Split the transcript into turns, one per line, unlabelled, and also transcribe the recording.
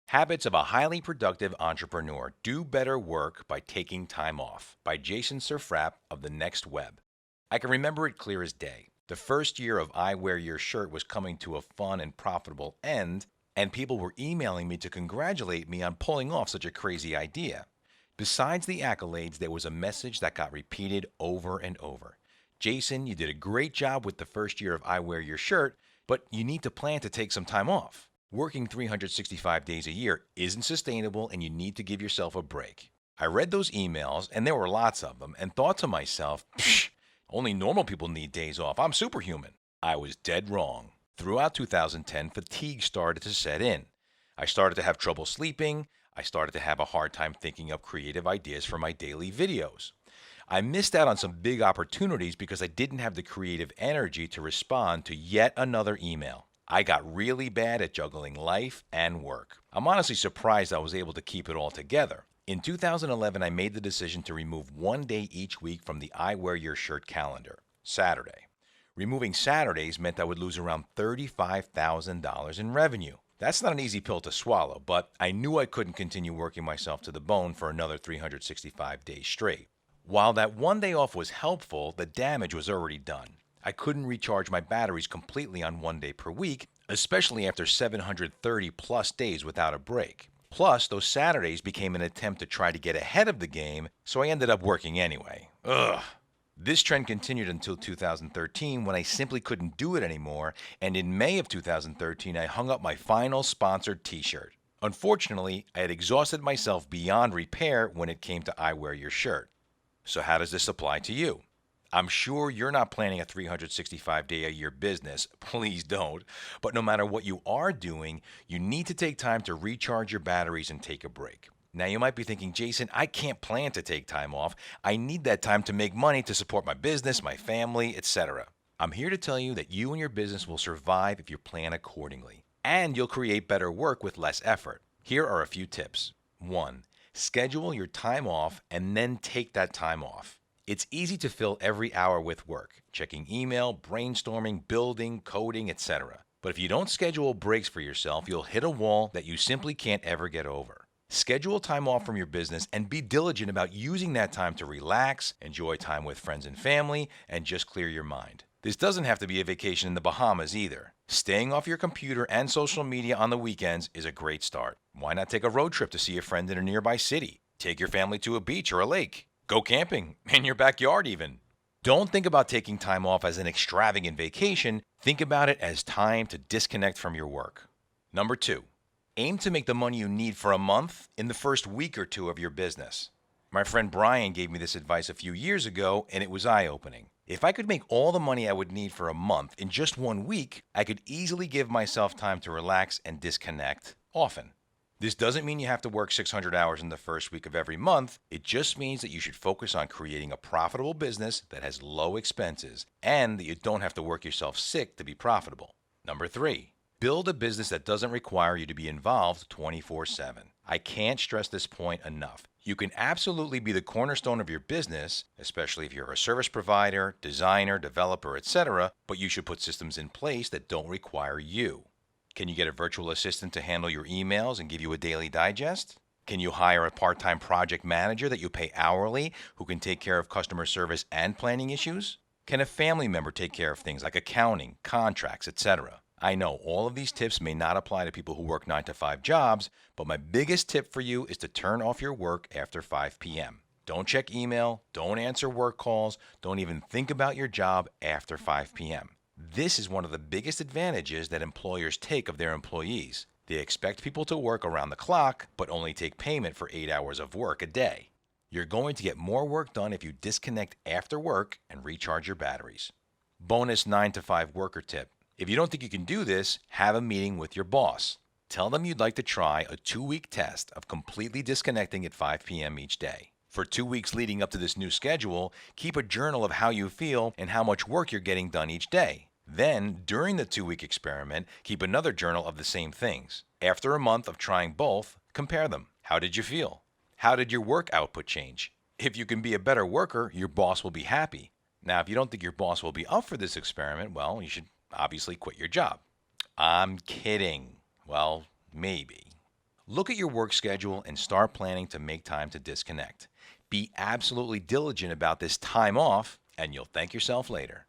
Habits of a Highly Productive Entrepreneur. Do Better Work by Taking Time Off by Jason Surfrapp of The Next Web. I can remember it clear as day. The first year of I Wear Your Shirt was coming to a fun and profitable end, and people were emailing me to congratulate me on pulling off such a crazy idea. Besides the accolades, there was a message that got repeated over and over. Jason, you did a great job with the first year of I Wear Your Shirt, but you need to plan to take some time off. Working 365 days a year isn't sustainable and you need to give yourself a break. I read those emails, and there were lots of them, and thought to myself, psh, only normal people need days off. I'm superhuman. I was dead wrong. Throughout 2010, fatigue started to set in. I started to have trouble sleeping. I started to have a hard time thinking up creative ideas for my daily videos. I missed out on some big opportunities because I didn't have the creative energy to respond to yet another email. I got really bad at juggling life and work. I'm honestly surprised I was able to keep it all together. In 2011, I made the decision to remove one day each week from the I Wear Your Shirt calendar, Saturday. Removing Saturdays meant I would lose around $35,000 in revenue. That's not an easy pill to swallow, but I knew I couldn't continue working myself to the bone for another 365 days straight. While that one day off was helpful, the damage was already done. I couldn't recharge my batteries completely on one day per week, especially after 730 plus days without a break. Plus, those Saturdays became an attempt to try to get ahead of the game, so I ended up working anyway. Ugh. This trend continued until 2013 when I simply couldn't do it anymore, and in May of 2013 I hung up my final sponsored t-shirt. Unfortunately, I had exhausted myself beyond repair when it came to I Wear Your Shirt. So how does this apply to you? I'm sure you're not planning a 365-day-a-year business. Please don't. But no matter what you are doing, you need to take time to recharge your batteries and take a break. Now, you might be thinking, Jason, I can't plan to take time off. I need that time to make money to support my business, my family, etc. I'm here to tell you that you and your business will survive if you plan accordingly. And you'll create better work with less effort. Here are a few tips. 1. Schedule your time off and then take that time off. It's easy to fill every hour with work, checking email, brainstorming, building, coding, etc. But if you don't schedule breaks for yourself, you'll hit a wall that you simply can't ever get over. Schedule time off from your business and be diligent about using that time to relax, enjoy time with friends and family, and just clear your mind. This doesn't have to be a vacation in the Bahamas either. Staying off your computer and social media on the weekends is a great start. Why not take a road trip to see a friend in a nearby city? Take your family to a beach or a lake. Go camping, in your backyard even. Don't think about taking time off as an extravagant vacation. Think about it as time to disconnect from your work. Number 2, aim to make the money you need for a month in the first week or two of your business. My friend Brian gave me this advice a few years ago, and it was eye-opening. If I could make all the money I would need for a month in just 1 week, I could easily give myself time to relax and disconnect often. This doesn't mean you have to work 600 hours in the first week of every month. It just means that you should focus on creating a profitable business that has low expenses and that you don't have to work yourself sick to be profitable. Number 3, build a business that doesn't require you to be involved 24/7. I can't stress this point enough. You can absolutely be the cornerstone of your business, especially if you're a service provider, designer, developer, etc., but you should put systems in place that don't require you. Can you get a virtual assistant to handle your emails and give you a daily digest? Can you hire a part-time project manager that you pay hourly who can take care of customer service and planning issues? Can a family member take care of things like accounting, contracts, etc.? I know all of these tips may not apply to people who work 9-to-5 jobs, but my biggest tip for you is to turn off your work after 5 p.m. Don't check email, don't answer work calls, don't even think about your job after 5 p.m. This is one of the biggest advantages that employers take of their employees. They expect people to work around the clock, but only take payment for 8 hours of work a day. You're going to get more work done if you disconnect after work and recharge your batteries. Bonus 9-to-5 worker tip. If you don't think you can do this, have a meeting with your boss. Tell them you'd like to try a 2-week test of completely disconnecting at 5 p.m. each day. For 2 weeks leading up to this new schedule, keep a journal of how you feel and how much work you're getting done each day. Then, during the 2-week experiment, keep another journal of the same things. After a month of trying both, compare them. How did you feel? How did your work output change? If you can be a better worker, your boss will be happy. Now, if you don't think your boss will be up for this experiment, well, you should obviously quit your job. I'm kidding. Well, maybe. Look at your work schedule and start planning to make time to disconnect. Be absolutely diligent about this time off, and you'll thank yourself later.